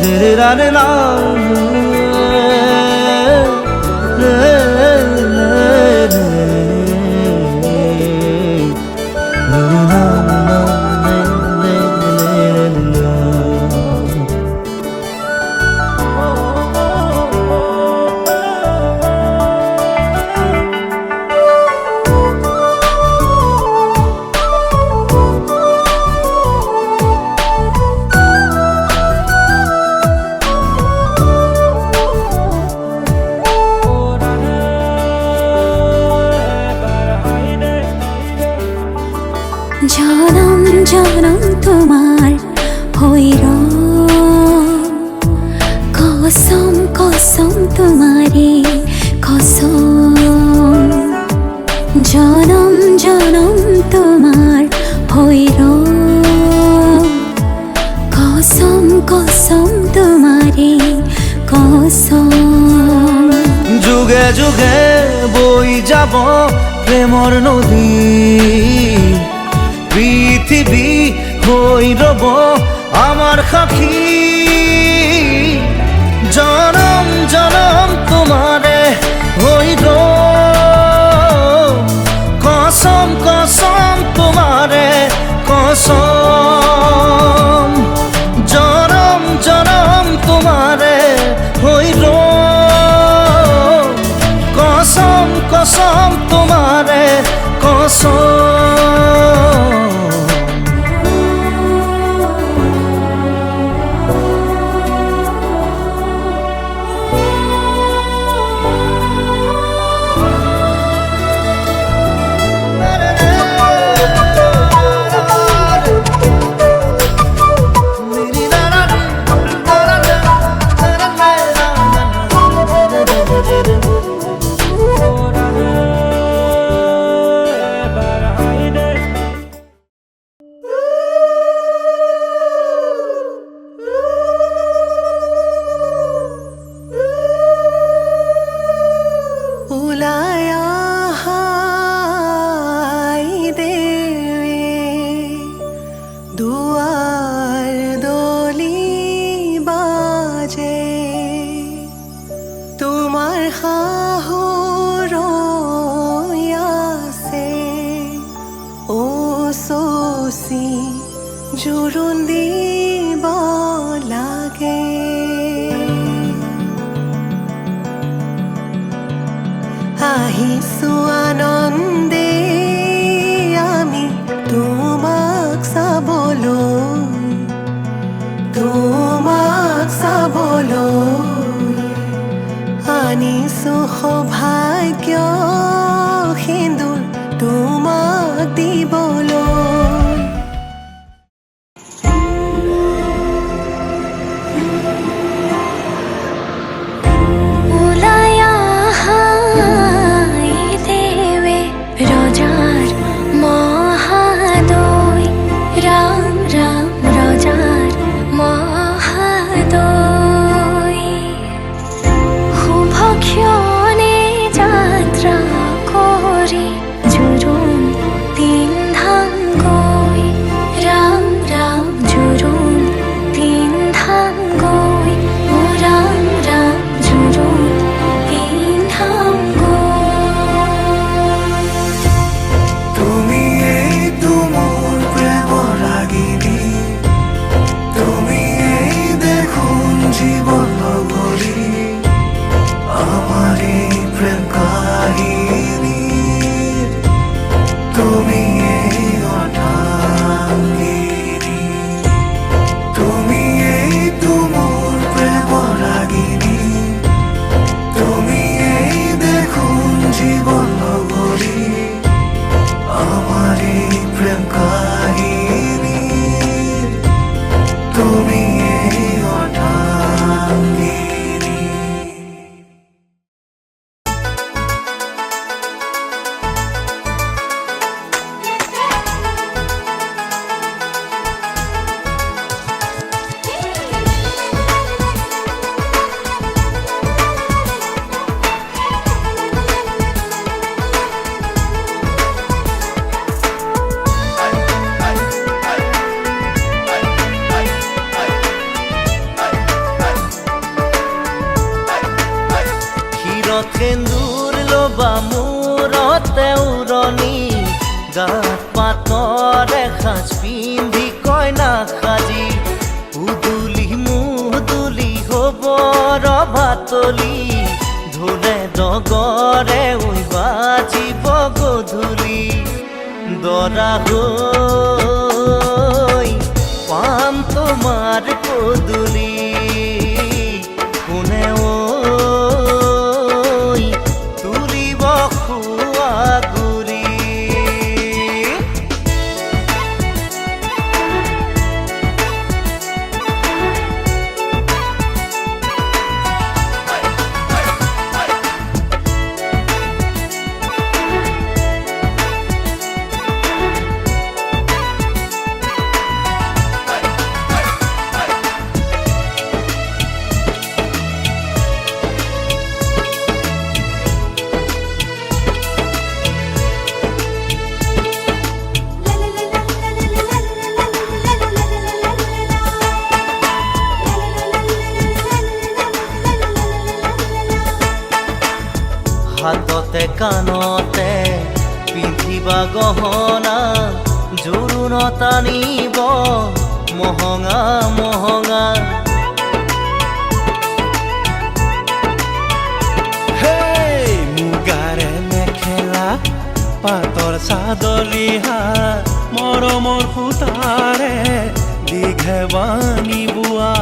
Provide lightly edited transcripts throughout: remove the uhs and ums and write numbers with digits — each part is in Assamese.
রে রা রে রা জনম জনম তোমার হইর কসম কসম তোমারে কসম জনম জনম তোমার হইর কসম কসম তোমারে কসম যুগে যুগে বই যাব প্রেমর নদী পৃথিবী হই রব আমার সাক্ষী জনম জনম তোমারে হইর কসম কসম তোমারে কসম জনম জনম তোমারে হইর কসম কসম তোমারে কসম জোরন দিব লাগে আহিছো আনন্দে আমি তোমাক চাবলৈ আনিছো সৌভাগ্য সিন্দুৰ তোমাক দিবলৈ ক্ষণে যাত্ৰা কৰে জুৰুম দিন মূৰতে উৰণি গাত পাতৰে সাজ পিন্ধি কইনা সাজি উদুলি মুদুলি হ'ব ৰভাতলি ঢোলে ডগৰে ঐ বাজিব গধূলি দৰা হৈ পাম তোমাৰ পদূলি কোনে ঐ তুলিব খোৱা গুৰি হাততে কাণতে পিন্ধিবা গহনা জোৰোণত আনিব মহঙা মহঙা মুগাৰে মেখেলা পাতৰ চাদৰ ৰিহা মৰমৰ সূতাৰে দীঘে বানি বোৱা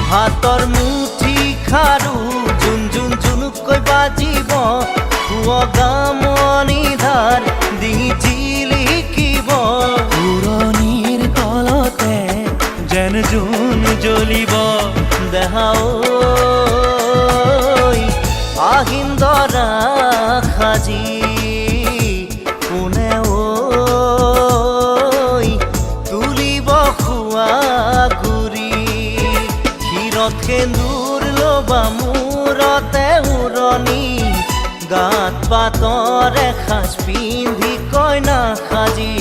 হাতৰ মুঠি খাৰু জুন জুন জুনুকৈ বাজিব গামনি ধাৰ দি জিলিকিব পুৰণিৰ তলতে যেন জোন জ্বলিব দেহা ঐ আহিন দৰা সাজি কোনে ঐ তুলিব খোৱা গুৰি ক্ষীৰত সেন্দুৰ ল'বা মূৰতে উৰণি গাত পাতৰে সাজ পিন্ধি কইনা সাজি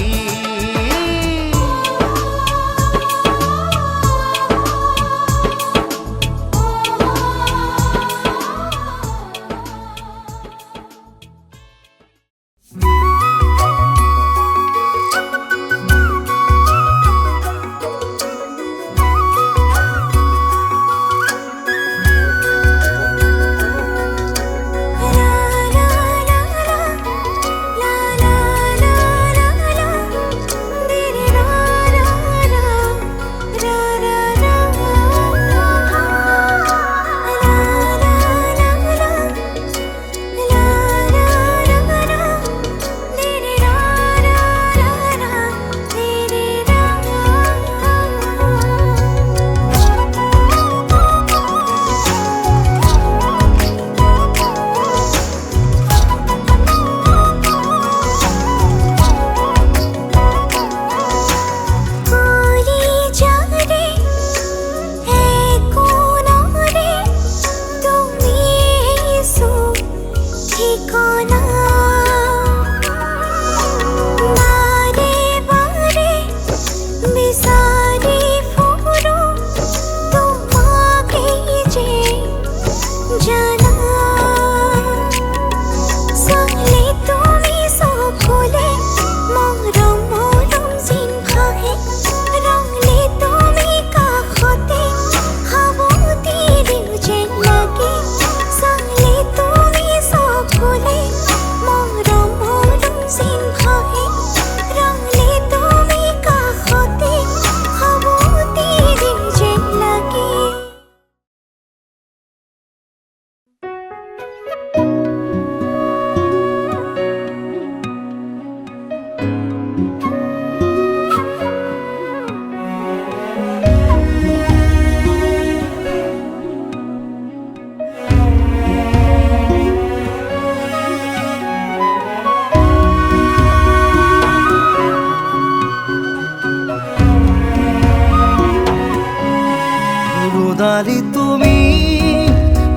সোণালী তুমি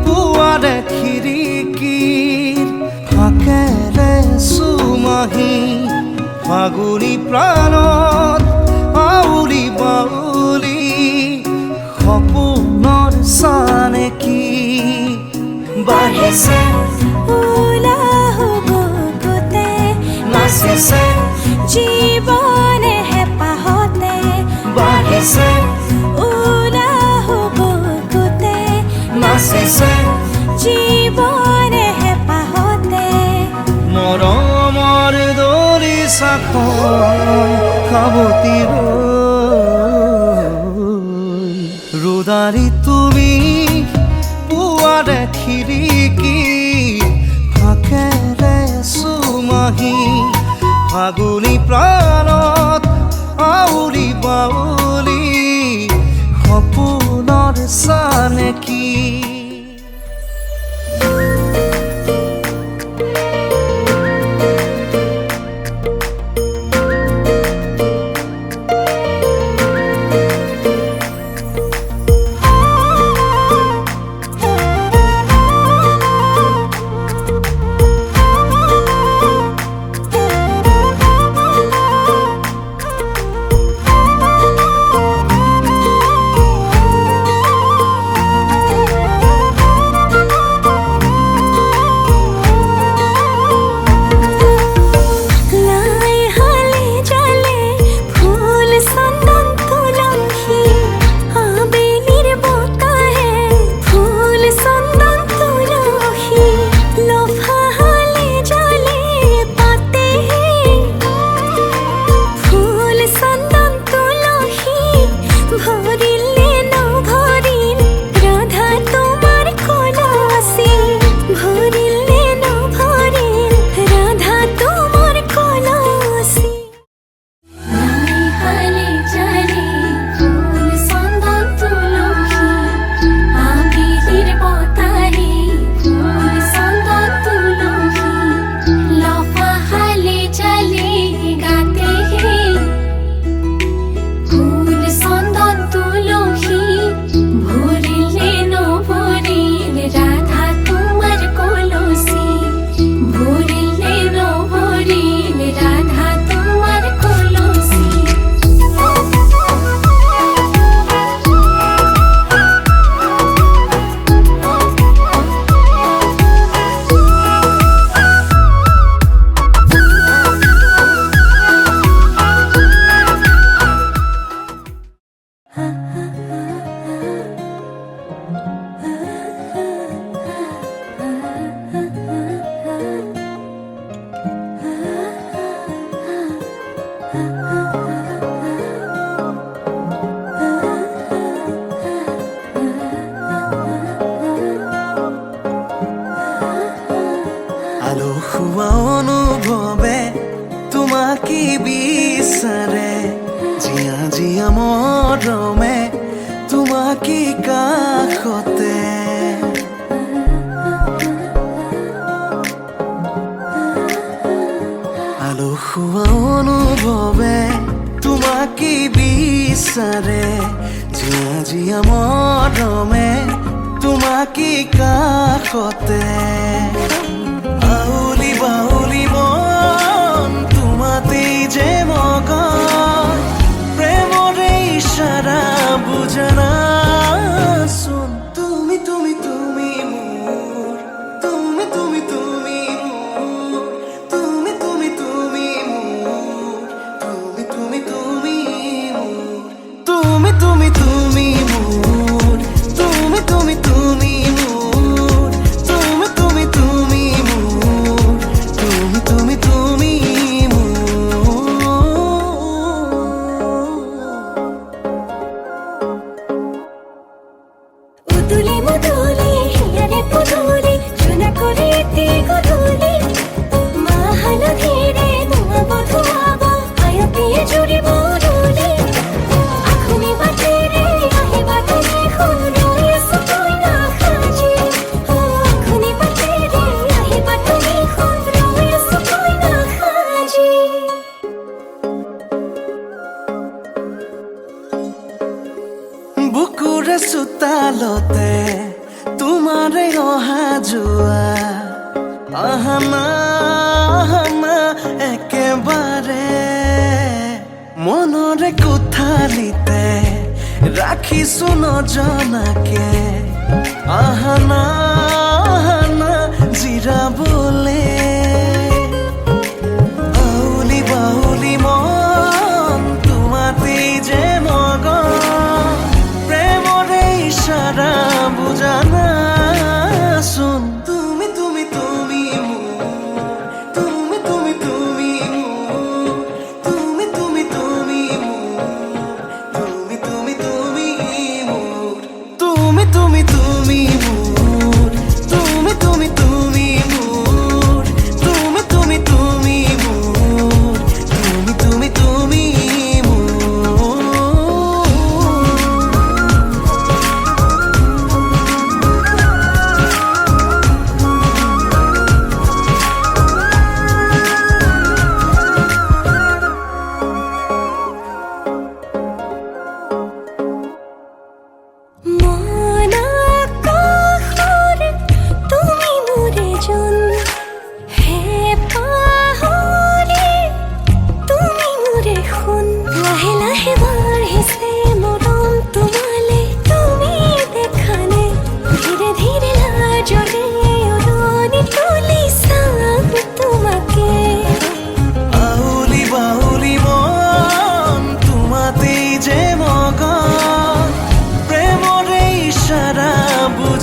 পুৱাৰে খিৰিকীৰ ফাকেৰে চুমাহি ফাগুনী প্ৰাণত আউলি বাউলি সপোনৰ চানেকি বাঢ়িছে নাচিছে উলাহ বুকুতে নাচিছে জীৱনে হেঁপাহতে মৰমৰ দৰি চাখন খাবতি ৰোদাৰি তুমি পুৱাৰে খিৰিকী ফাকেৰে চুমাহি ফাগুনী প্ৰাণত আউৰি বাউলি সপোনৰ চানেকি আলসুৱা অনুভৱে তোমাকে বিচাৰে জিয়া জিয়া মৰমে তোমাকে কাষতে আলসুৱা অনুভৱে তোমাকে বিচাৰে জিয়া জিয়া মৰমে তোমাকে কাষতে বাউলি বাউলি মন তোমাতেই যে মগন প্ৰেমৰে ইশাৰা বুজানাচোন তুমি তুমি তুমি মোৰ তুমি তুমি তুমি মোৰ তুমি তুমি তুমি মোৰ তুমি তুমি তুমি মোৰ তুমি তুমি তুমি মোৰ তুমি তুমি তুমি মোৰ তুমি তুমি তুমি মোৰ তুমি তুমি তুমি উদুলি মুদুলি হিয়ারে পুদুলি চুনা করে তে গধুলি মা হালধিরে ধোঁয়া বধুয়াব আয়া পিয়ে জুড়ি বরুলি আখুনি বাটে রে আহে বাটে খুন রয়ে সুতোই না খাজি আখুনি বাটে রে আহে বাটে খুন রয়ে সুতোই না খাজি বুকুৰে চোতালতে তোমাৰে অহা যোৱা আহানা আহানা একেবাৰে মনৰে কোঠালিতে ৰাখিছো নজনাকে আহানা আহানা জিৰাবলে আউলি বাউলি মন তোমাতেই যে মগন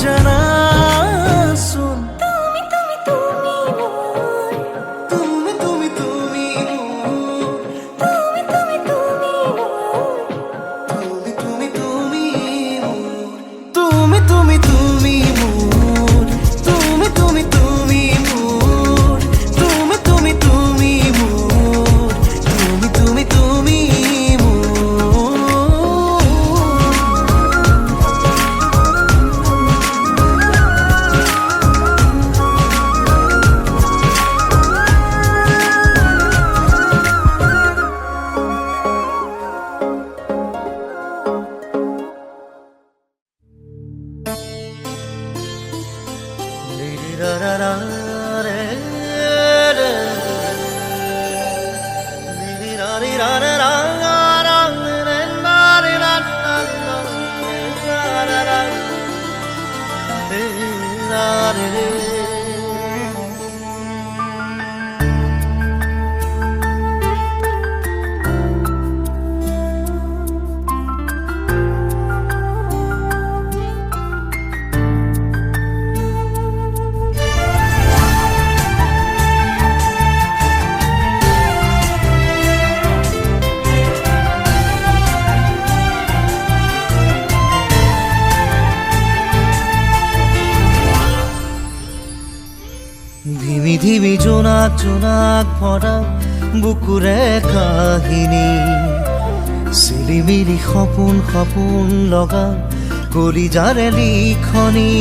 জানাচোন তুমি তুমি তুমি মোৰ তুমি তুমি তুমি তুমি তুমি তুমি মোৰ তুমি তুমি তুমি তুমি তুমি মোৰ তুমি তুমি তুমি মোৰ তুমি তুমি তুমি মোৰ তুমি তুমি তুমি ধিমি ধিমি জোনাক জোনাক ভৰা বুকুৰে কাহিনী চিলিমিলি সপোন সপোন লগা কলিজাৰে লিখনি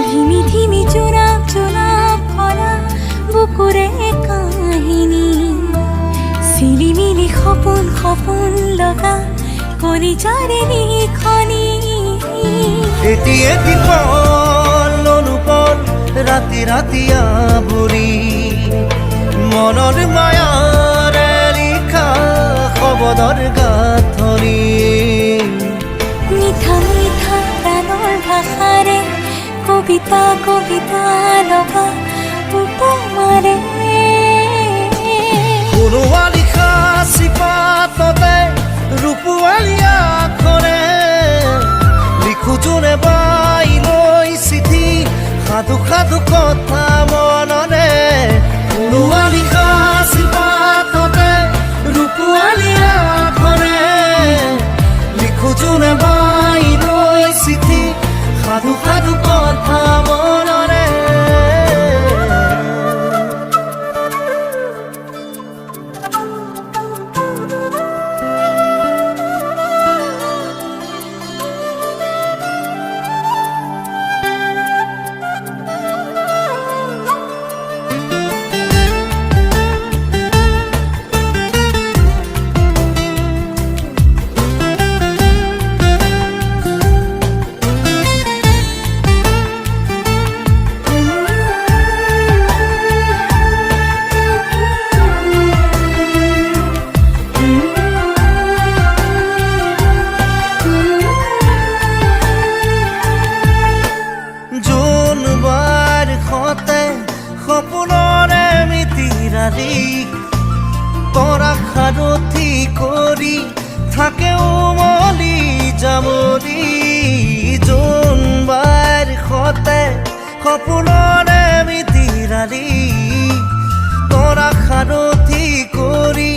ধিমি ধিমি জোনাক জোনাক ভৰা বুকুৰে কাহিনী চিলিমিলি সপোন সপোন লগা কলিজাৰে লিখনি এটি এটি পল অনুপল ৰাতি ৰাতি আৱৰি মনৰ মায়াৰে লিখা শব্দৰ গাঁথনি মিঠা মিঠা প্ৰাণৰ ভাষাৰে কবিতা কবিতা লগা উপমাৰে কোনোবা লিখা চিপাততে ৰূপোৱালী আখৰে লিখো যোনে বাই লৈ চিঠি সাধু সাধু কথা মনৰে কোনোবা লিখা চিপাততে ৰূপোৱালী আখৰে লিখো যোনে বাই লৈ চিঠি সাধু সাধু কথা মনৰে সপোনৰে মিতিৰালি তৰা সাৰথি কৰি থাকে উমলি জামলি জোনবাৰ সতে সপোনৰে মিতিৰালি তৰা সাৰথি কৰি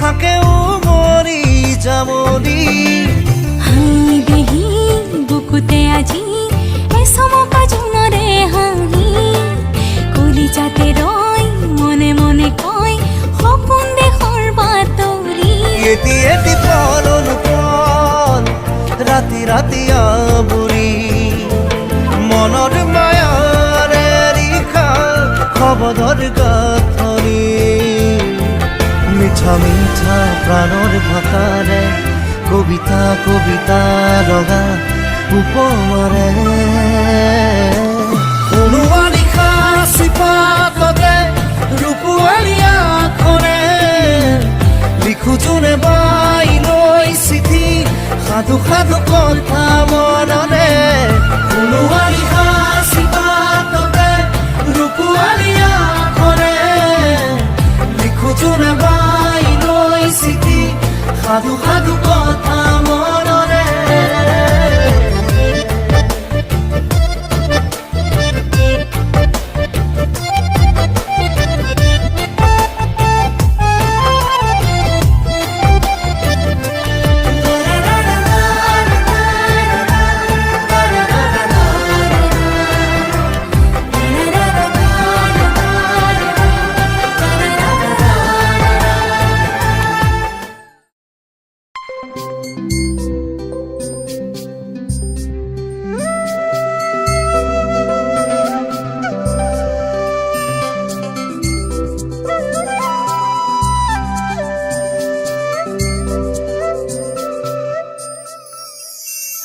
থাকে উমলি জামলি হাঁহি দেহি বুকুতে আজি এচমকা জোনৰে হাঁহি কলিজাতে ৰৈ মনে মনে কয় সপোন দেশৰ বাতৰি এটি এটি পল অনুপল ৰাতি ৰাতি আৱৰি মনৰ মায়াৰে লিখা শব্দৰ গাঁথনি মিঠা মিঠা প্ৰাণৰ ভাষাৰে কবিতা কবিতা লগা উপমাৰে কোনোবা লিখা চিপাততে ৰূপোৱালী আখৰে লিখো যোনে বাই লৈ চিঠি সাধু সাধু কথা মনৰে কোনোবা লিখা চিপাততে ৰূপোৱালী আখৰে লিখো যোনে বাই লৈ চিঠি সাধু সাধু কথা মনৰে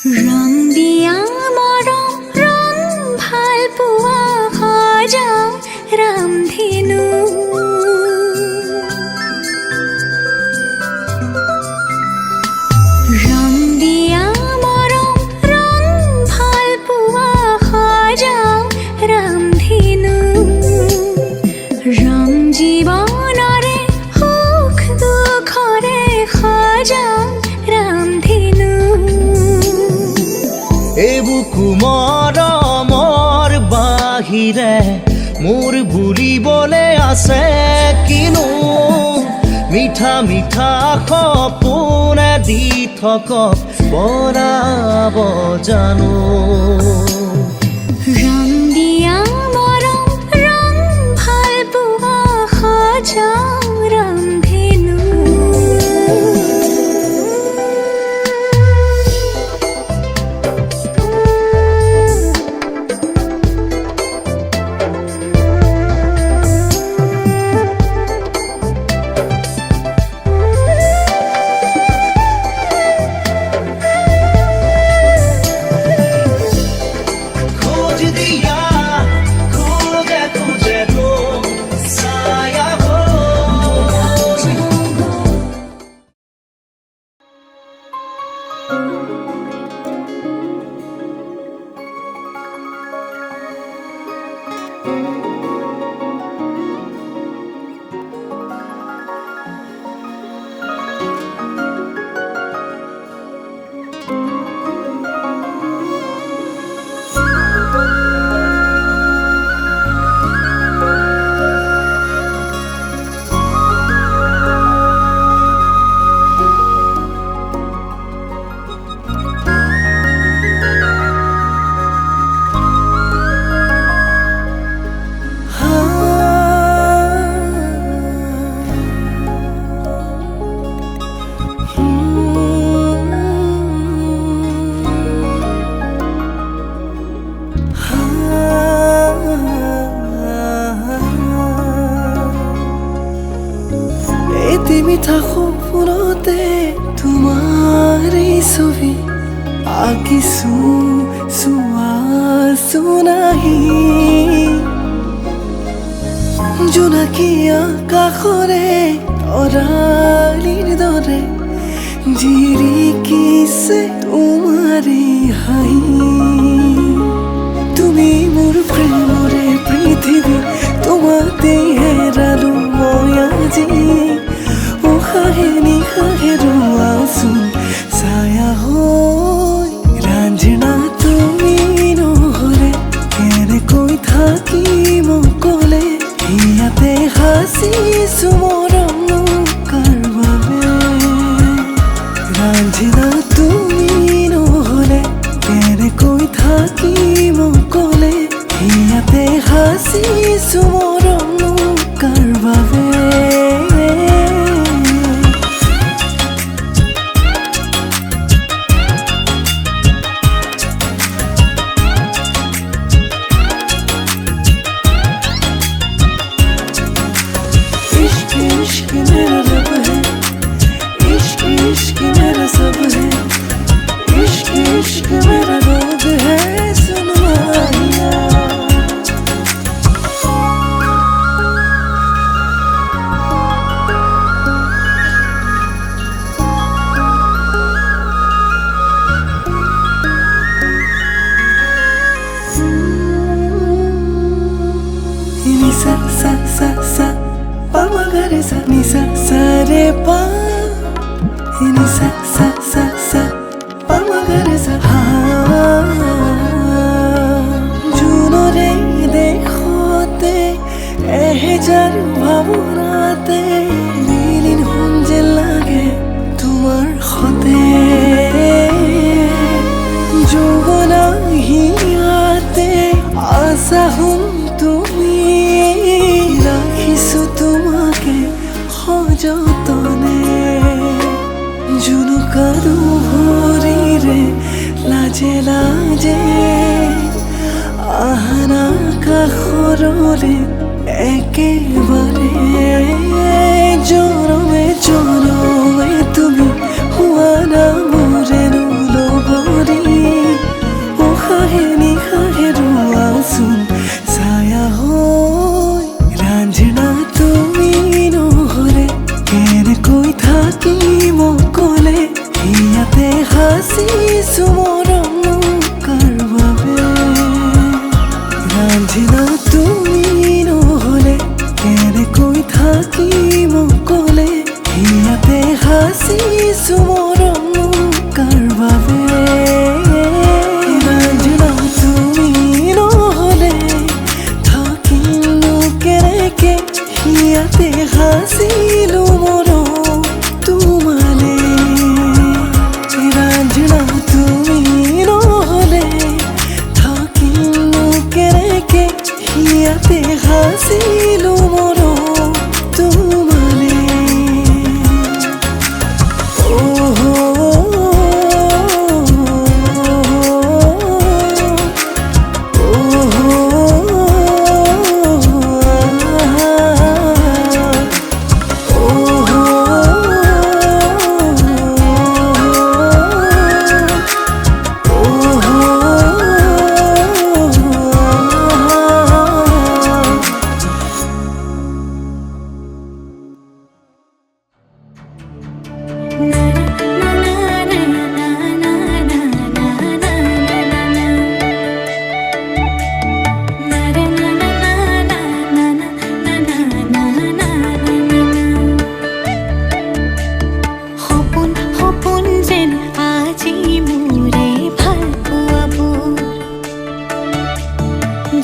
ৰং দিয়া মৰম ৰং ভাল পোৱা সজাও ৰামধেনু ৰং দিয়া মৰম ৰং ভাল পোৱা সজাও ৰামধেনু ৰং জীৱনৰে সুখ দুখৰে সজাও ৰামধেনু এইবোৰ কুমৰমৰ বাহিৰে মোৰ বুলিবলে আছে কিনো মিঠা মিঠা সপোনে দি থকক বৰাব জানো ৰং দিয়া মৰম ৰং ভাল পোৱা সজাও ৰামধেনু खोज दिया खोजे तुझे तो साया हो এটি মিঠা সপোনতে তোমাৰ এই ছবি আঁকিছো চোৱাছো নাহি জোনাকী আকাশৰে তৰালিৰ দৰে জিৰিকিছে তোমাৰে হাঁহি তুমি মোৰ প্ৰেমৰে পৃথিৱী তোমাতে হেৰালো মই আজি উশাহে নিশাহে ৰোৱাচোন ছায়া হৈ ৰাঞ্জনা তুমি নহ'লে কেনেকৈ থাকিম অকলে ইয়াতে সাঁচিছো মৰম কাৰ বাবে ৰাঞ্জনা তুমি নহ'লে কেনেকৈ থাকিম অকলে ইয়াতে সাঁচিছো মৰম কাৰ বাবে इश्क इश्क मेरा रब है इश्क इश्क मेरा सब है इश्क इश्क मेरा रोग है सुन माहिया ni sa sa sa sa pa ma ga re sa ni sa re pa ni sa sa sa sa pa ma ga re sa ha জুনৰে দেখোতে এহেজাৰ ভাৱনাতে বিলীন হম যে লাগে তোমাৰ সতে যৌৱনা হিয়াতে আশা হম তুমি ৰাখিছো তোমাকে সযতনে জুনুকা দুভৰিৰে লাজে লাজে আহানা কাষৰলে একেবাৰে জনমে জনমে তুমি হোৱা না মোৰে লগৰী হাসিছো মৰমনো কাৰ বাবে ৰাঞ্জিনা তুমি নহ'লে কেনেকৈ থাকিম অকলে ইয়াতে হাসিছো মৰমনো কাৰ বাবে ৰাঞ্জিনা তুমি নহ'লে থাকিমনো কেনেকে ইয়াতে হাসিলো মৰম তোমালে ৰাঞ্জিনা তুমি নহ'লে থাকিমনো কেনেকে ইয়াতে হাসিলো মৰম তোমালে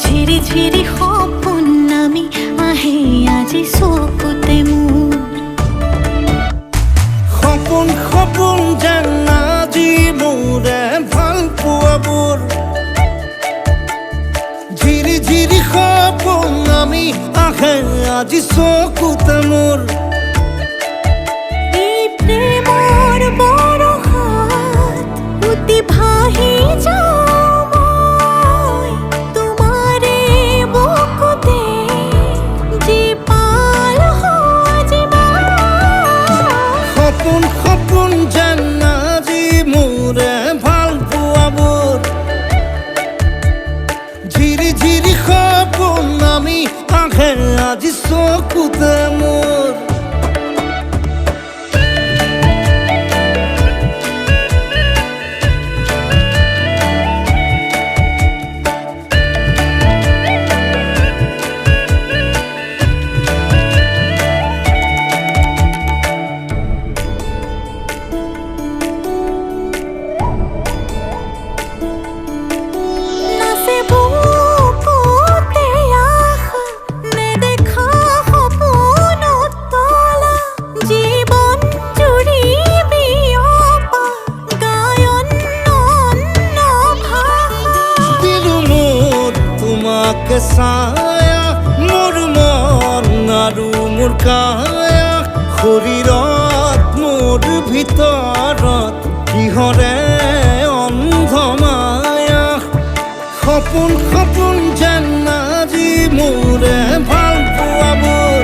ঝিৰি ঝিৰি সপোন নামি আহে আজি চকুতে মোৰ সপোন সপোন যেন আজি মোৰে ভাল পোৱাবোৰ ঝিৰি ঝিৰি সপোন নামি আহে আজি চকুতে মোৰ এই প্ৰেমৰ বৰষাত উটি ভাহি যাওঁ মই তোমাৰে বুকুতে জীপাল সজিবা সপোন সপোন যেন আজি মোৰে ভাল পোৱাবোৰ ঝিৰি ঝিৰি সপোন নামি আহে আজি চকুতে মোৰ নাচে বুকুতে আশা নেদেখা সপোনত তলা জীৱন জুৰি বিয়পা গায়ন অন্য ভাষা দিলো মোৰ তোমাকে ছায়া মোৰ মন আৰু মোৰ কায়া শৰীৰত মোৰ ভিতৰত কিহৰে অন্ধ মায়া সপোন সপোন যেন আজি মোৰে ভাল পোৱাবোৰ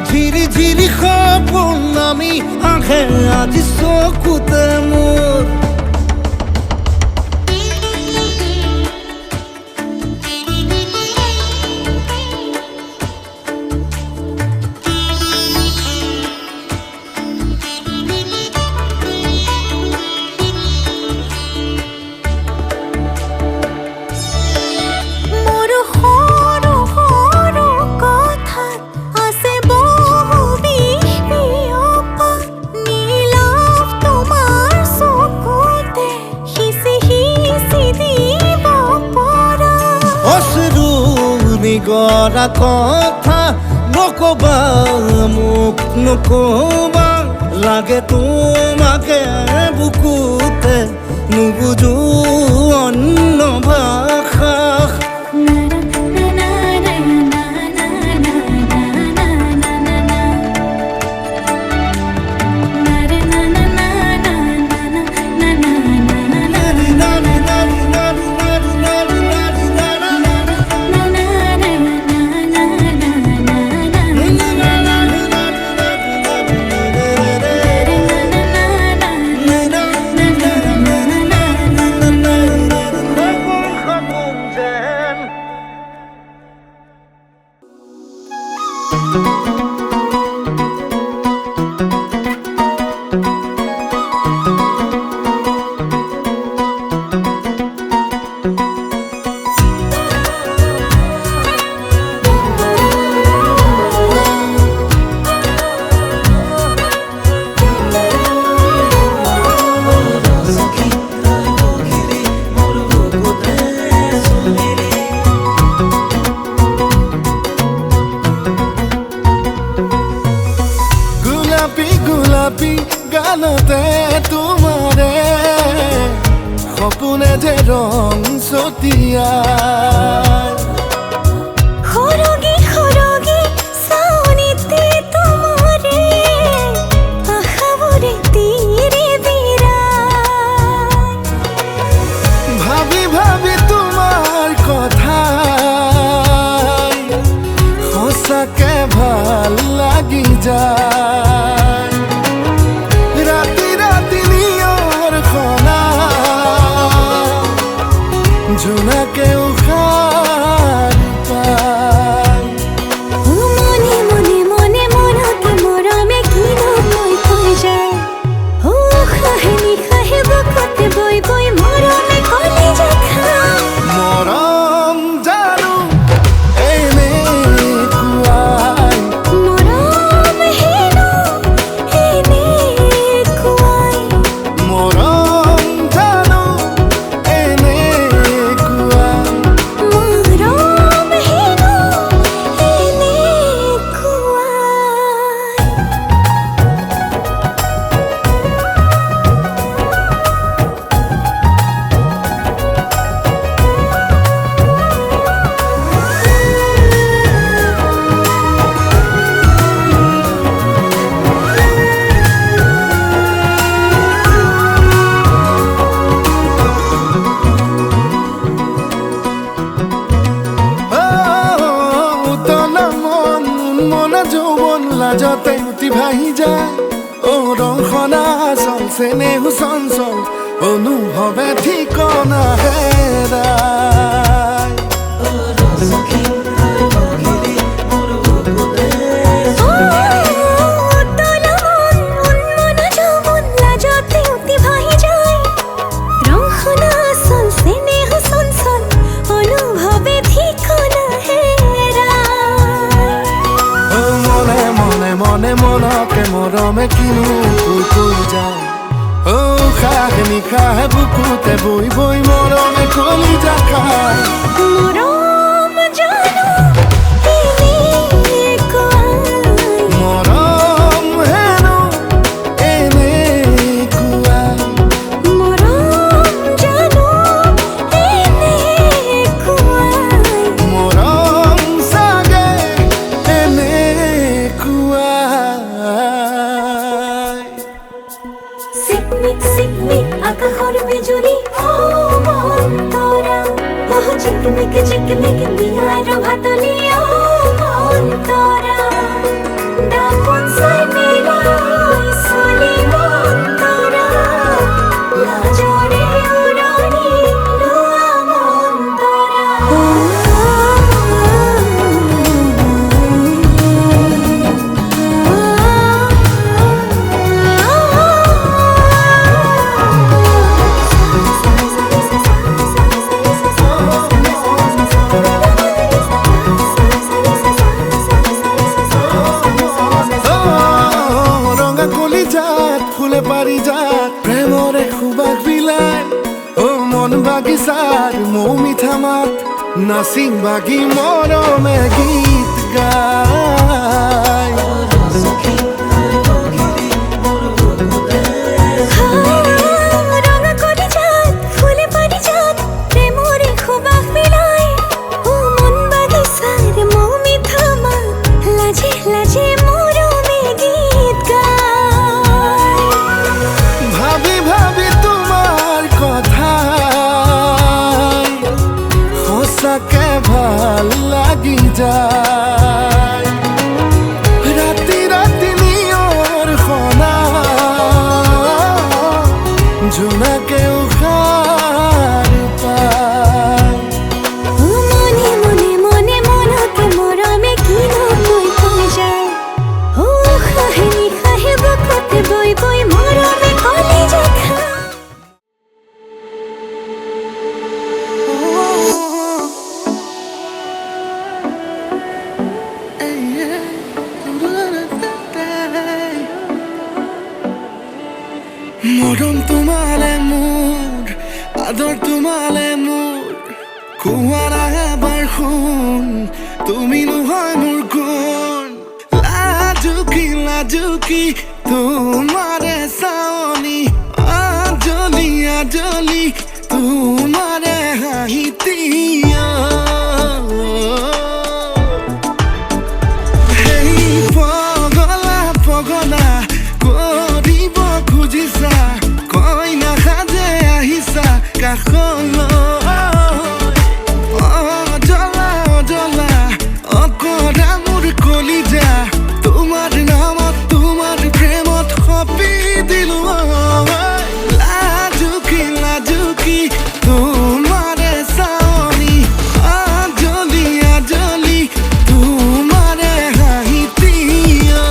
ঝিৰি ঝিৰি সপোন নামি আহে আজি চকুতে মোৰ মোৰ সৰু সৰু কথাত আছে বহু বিষ বিয়পা নীলাভ তোমাৰ চকুতে সিঁচি সিঁচি দিব পৰা অশ্ৰু নিগৰা কথা নকবা মোক নকবা লাগে তোমাকে বুকুতে নুবুজো অন্য ভাষা যে রং ছটিয়াই খরগী খরগী সাউনিতে তোমারে আখাবরে তীরে বিরায় ভাবি ভাবি তোমার কথা সঁচাকে ভাল লাগি যায় রাতি রাতি নিয়র খনা জোনাকেও খার পায় মনে মনে মনে মনকে মরমে কিনো মই কই যায় ও খাহেনি খাহে বুকতে বই বই মরমে কলিজা খায় মরম জানো এনে কুয়াই মরম হেনো এনে কুয়াই মরম জানো এনে কুয়াই মরম হেনো এনে কুয়াই উতলা মন মনা যৌবন লাজতে উঠি ভাহি যায় ও ৰংখনা চলছে নেহু চঞ্চল অনুভৱে ঠিকনা হেৰাই মনে মনে মনে মনকে মৰমে কিনো কৈ কৈ যায় ও খাহে নিশাহে বুকুতে বৈ বৈ মৰমে কলিজা খায় মৰম হেনো এনে কুৱাই মৰম চাগে এনে কুৱাই চিকমিক আকাশৰ বিজুলী চিকমিক চিকমিক বিয়াৰ ভাতলি অন্তৰা দাপন চাই মেলাই চলি অন্তৰা লাজৰে উৰণি লোৱা ৰঙা কলিজাত ফুলে পাৰিজাত প্ৰেমৰে সুবাস বিলাই ও মন বাগিচাৰ মৌ মিঠা মাত নাচিম বাগি মৰমে গীত গায় ৰঙা কলিজাত ফুলে পাৰিজাত প্ৰেমৰে সুবাস বিলাই ও মন বাগিচাৰ মৌ মিঠা মাত লাজে লাজে মৰমে গীত গায় ভাবি ভাবি তোমাৰ কথা সঁচাকে ভাল লাগি যায় ৰাতি ৰাতি নিয়ৰ খনা জোনাকেও খাৰ পায় মনে মনে মনে মনকে মৰমে কিনো কৈ কৈ যায় ও খাহেনি খাহে বুকতে বৈ বৈ মৰমে কলিজা খায় মৰম তোমালে মোৰ আদৰ তোমালে মোৰ কোৱাৰা এবাৰ শুন তুমি নহয় মোৰ গুণ লাজুকি তোমাৰে চাৱনি আজলি আজলি তোমাৰে হাঁহিতিয়া সেই পগলা পগলা কৰিব খুজিছা কইনা সাজে আহিছা কাষলৈ অজলা অজলা অকৰা মোৰ কলিজা তোমাৰ নামত তোমাৰ প্ৰেমত সপি দিলো লাজুকি লাজুকি তোমাৰে চাৱনি আজলি আজলি তোমাৰে হাঁহিতিয়া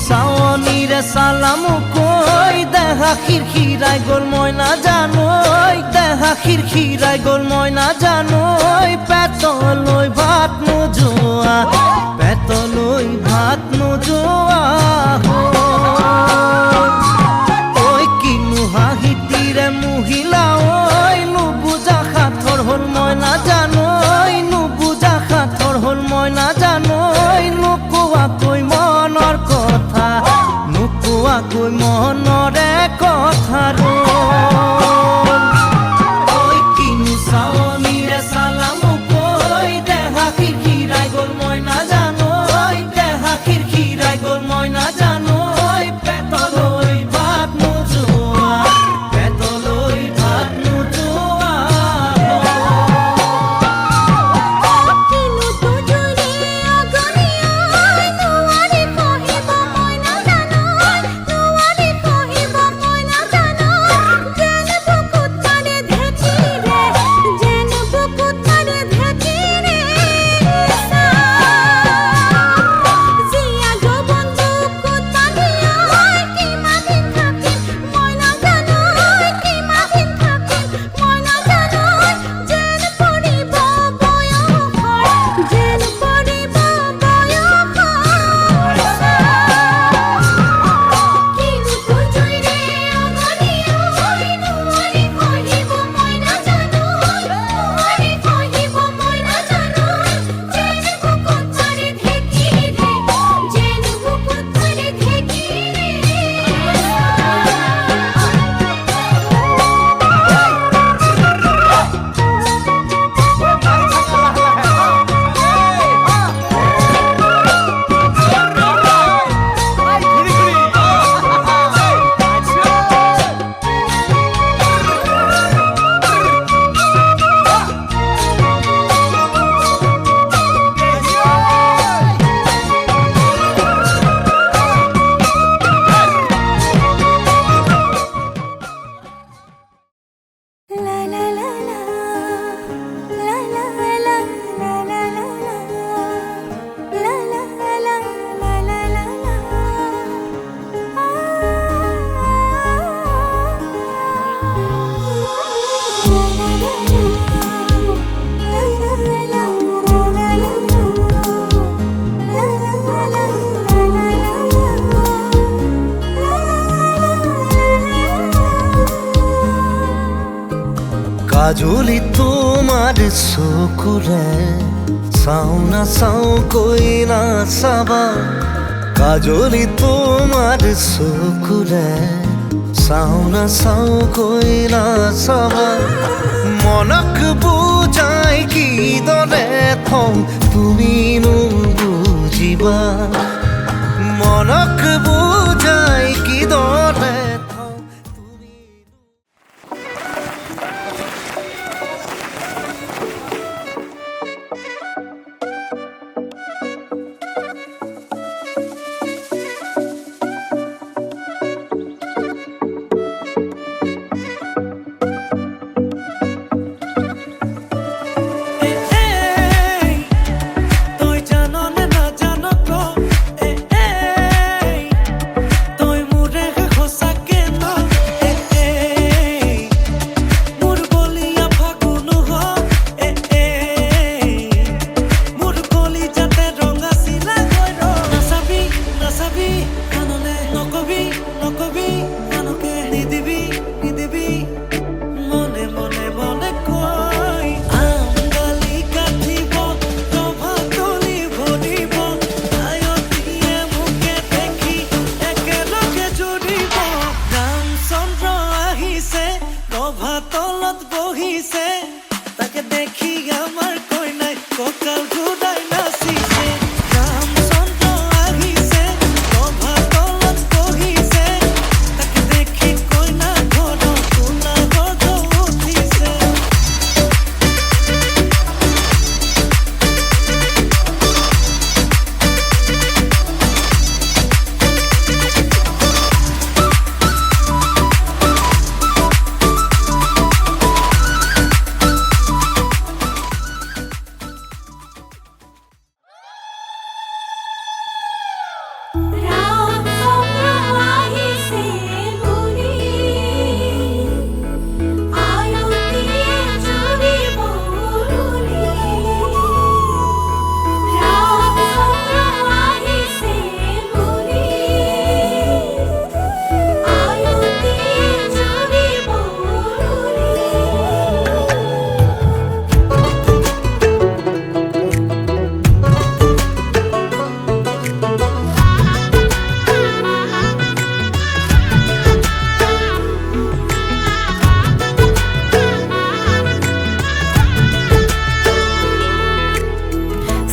চাৱনিৰে চালামো কৈ দেহা খিৰখিৰাই গ'ল মই নাজানো দেহা খিৰখিৰাই গ'ল মই নাজানো পেটলৈ ভাত নোযোৱা পেটলৈ ভাত নোযোৱা ঐ কিনো হাঁহিতিৰে মহিলা ঐ নুবুজা সাঁথৰ হ'ল মই নাজানো নুবুজা সাঁথৰ হ'ল মই নাজানো নোকোৱাকৈ মনৰ কথা নোকোৱাকৈ মনৰে কথা ঐ কিনো চাৱনিৰে চালামো কৈ দেহা খিৰখিৰাই গ'ল মই নাজানো দেহা খিৰখিৰাই গ'ল মই নাজানো পেটলৈ ভাত নোযোৱা পেটলৈ ভাত নোযোৱা কিনো তুজুৰি অগনিয়া নোৱাৰি কহিব মই নাজানো নোৱাৰি কহিব মই নাজানো যেন বুকুত মাৰে ঢেঁকীৰে যেন বুকুত মাৰে ঢেঁকীৰে জীয়া যৌৱন বুকুত বান্ধিয়া কিমান দিন থাকিম মই নাজানো কিমান দিন থাকিম মই নাজানো যেন পৰিব বয়সৰ যেন পৰিব বয়সৰ কিনো তুজুৰিৰে অগনিয়া নোৱাৰি কহিব মই নাজানো নোৱাৰি কহিব মই নাজানো যেন বুকুত মাৰে ঢেঁকীৰে যেন বুকুত মাৰে ঢেঁকীৰে La la la la la la la la la la la la la la la la কাজলি তোমার চকুৰে চাও না চাও কৈ না চাবা কাজলি তোমাৰ চকুৰে চাও না চাও কৈ না চাবা মনক বুজাই কিদৰে থওঁ তুমিনো বুজিবা মনক বুজাই কিদৰে থওঁ তুমি দেখি আমাৰ কইনাই ককাল ঘুৰাই নাচিছে ৰামচন্দ্ৰ আহিছে সভা তলত বহিছে তাকে দেখি কইনা ঘৰ কোনা গৰ্জ উঠিছে ৰামচন্দ্ৰ আহিছে বুলি আয়তিয়ে জুৰিব ৰুলি ৰামচন্দ্ৰ আহিছে বুলি আয়তিয়ে জুৰিব ৰুলি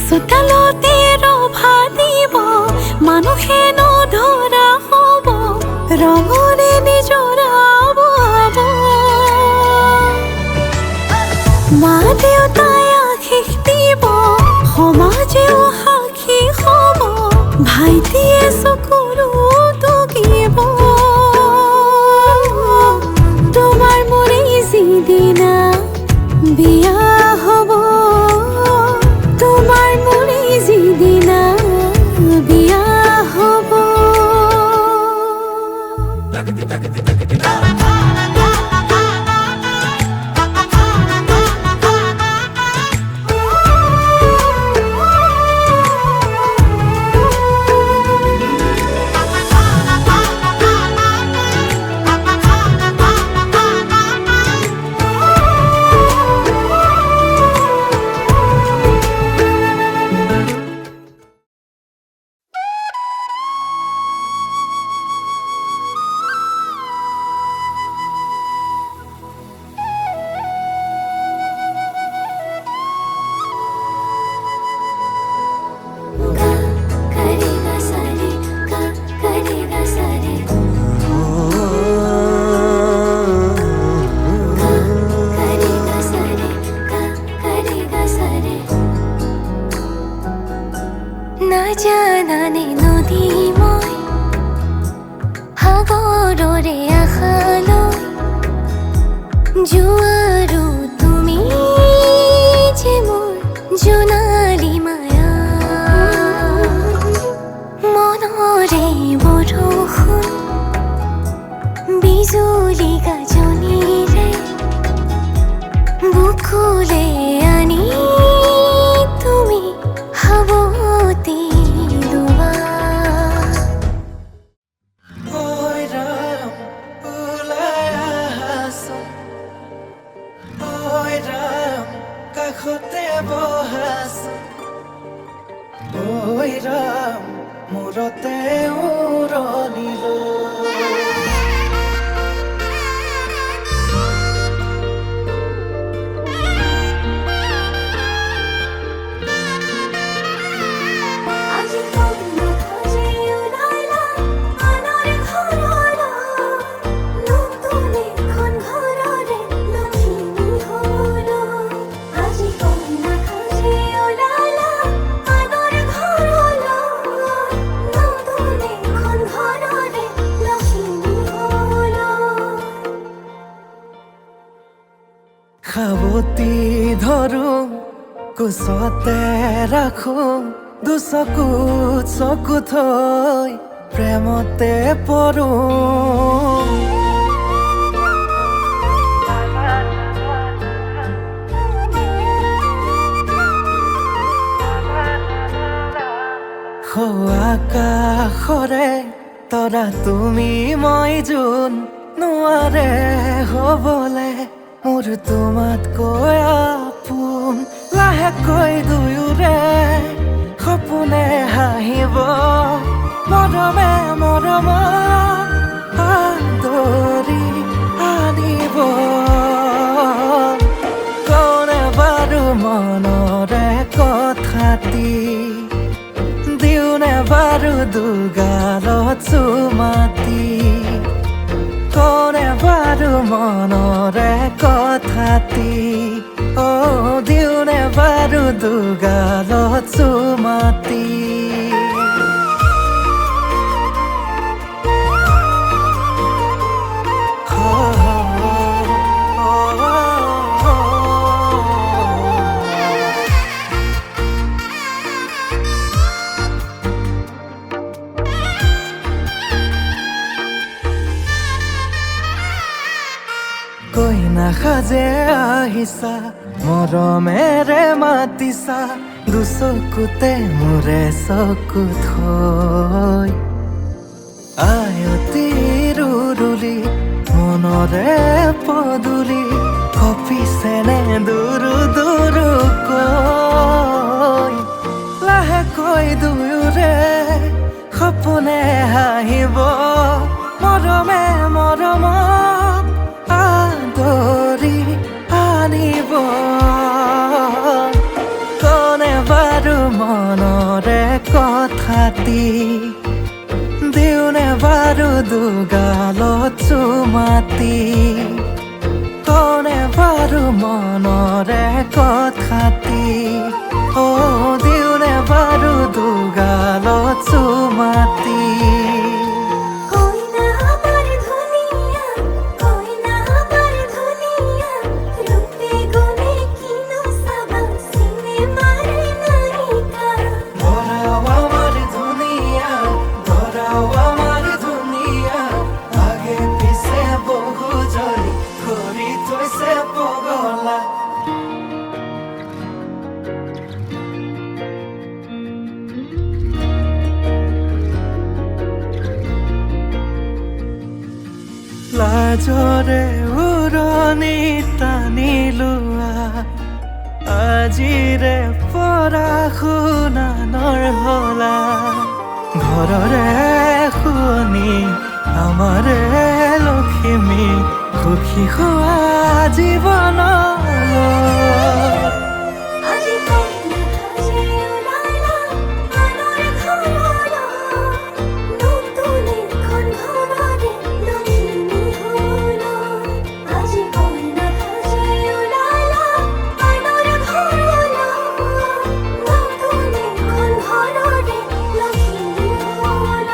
চোতালতে ৰভা দিব মানুহে নধৰা হ'ব ৰঙৰে নিজৰাব মা দেউতাই আশীষ দিব সমাজেও সাক্ষী হ'ব ভাইটিয়ে চকুৰো টুকিব তোমাৰ মোৰে যিদিনা বিয়া হ'ব তোমাৰ মোৰে যিদিনা বিয়া হ'ব নাজানানে নদী মই সাগৰৰে আশালৈ জোৱাৰো তুমি যে মোৰ জোনালী মায়া মনৰে বৰষুণ বিজুলী গাজনিৰে বুকুলে আনি তুমি হাবতি লোৱা ঐ ৰাম ওলাই আহাচোন ঐ ৰাম কাষতে বহাচোন ঐ ৰাম মূৰতে উৰণি লৈ আজি কন্যা সাজি ওলালা আনৰ ঘৰলৈ নতুন এখন ঘৰৰে লখিমী হ'লৈ আজি কন্যা সাজি ওলালা আনৰ ঘৰলৈ নতুন এখন ঘৰৰে লখিমী হ'লৈ সাৱতি ধৰো কোচতে ৰাখো দুচকুত চকু থৈ প্ৰেমতে পৰো আকাশৰে তৰা তুমি মই যোন নোৱাৰে হ'বলে মোৰ তোমাতকৈ আপোন লাহেকৈ দুয়োৰে সপোনে হাঁহিব মৰমে মৰমত আদৰি আনিব কোনে বাৰ দুগালত চুমাতি কোনে বাৰু মনৰে কথাটি দিওনে বাৰু দুগালত চুমাতি কইনা সাজে আহিছা মৰমেৰে মাতিছা দুচকুতে মোৰে চকু থৈ আয়তিৰ উৰুলি মনৰে পদূলি কপিছেনে দুৰু দুৰুকৈ লাহেকৈ দুয়োৰে সপোনে হাঁহিব মৰমে মৰমক আদৰি আনিব কোনে বাৰু মনৰে কথাটি দিওনে বাৰু দুগালত চুমাতি কোনে বাৰু মনৰে কথাটি দিওনে বাৰু দুগালত চুমাতি কইনা আমার ধুনিয়া কইনা আমার ধুনিয়া রূপে গুণে কিনো সাবা সিনেমার নায়িকা ধরাও আমার দুনিয়া ধরাও আমার দুনিয়া আগে পিছে বহু জলি কৰি থৈছে পগলা লাজৰে উৰণি টানি লোৱা আজিৰে পৰা শুনানৰ হলা ঘৰৰে শুনি আমাৰে লখিমী সুখী হোৱা জীৱনত আজি কইনা সাজে ওলালা আনৰ ঘৰলৈ নতুন এখন ঘৰৰে লখিমী হল আজি কইনা সাজে ওলালা আনৰ ঘৰলৈ নতুন এখন ঘৰৰে লখিমী হল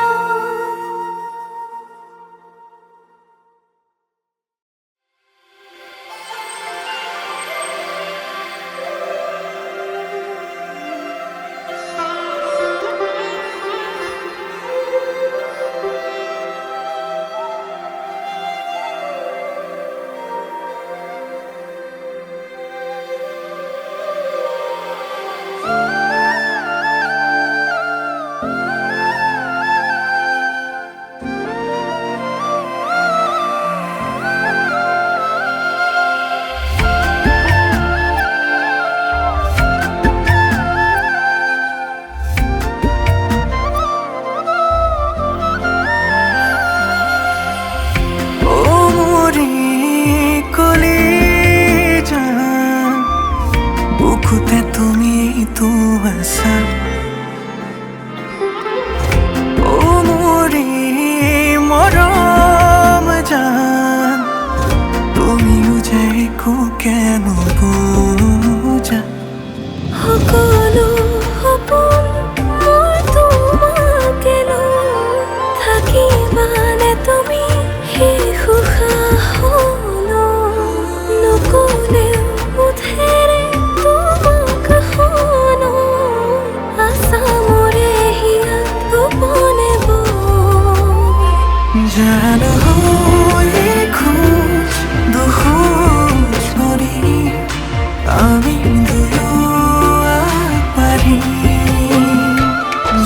বুকুতে তুমি তো আছা ও মোৰে মৰম জান তুমিও যে একো কেন বুজা সকলো সপোন মোৰ তোমাকে লৈ থাকিবানে তুমি সেই সুখাসনত নকলেও মুঠেৰে তোমাক শুনো আশা মোৰে হিয়াত গোপনে জান হৈ খোজ দুখোজ কৰি আমি দুয়ো আগবাঢ়ি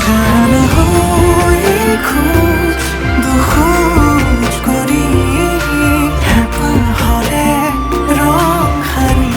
জান হৈ খোজ দুখোজ কৰি হেঁপাহৰে ৰং সানি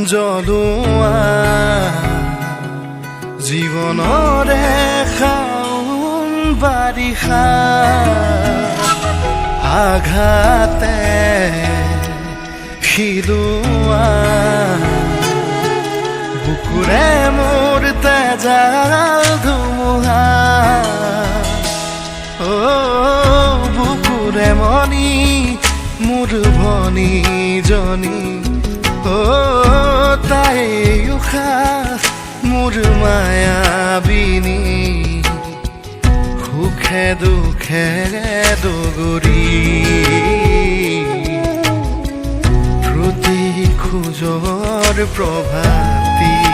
জ্বলোৱা জীৱনৰে শাওন বাৰিষা আঘাতে শিলোৱা বুকুৰে মোৰ তেজাল ধুমুহা বুকুৰে মনি মোৰ ভনীজনী তাই উশাহ মোৰ মায়াবিনী সুখে দুখে দগৰি প্ৰতি খোজৰ প্ৰভাতী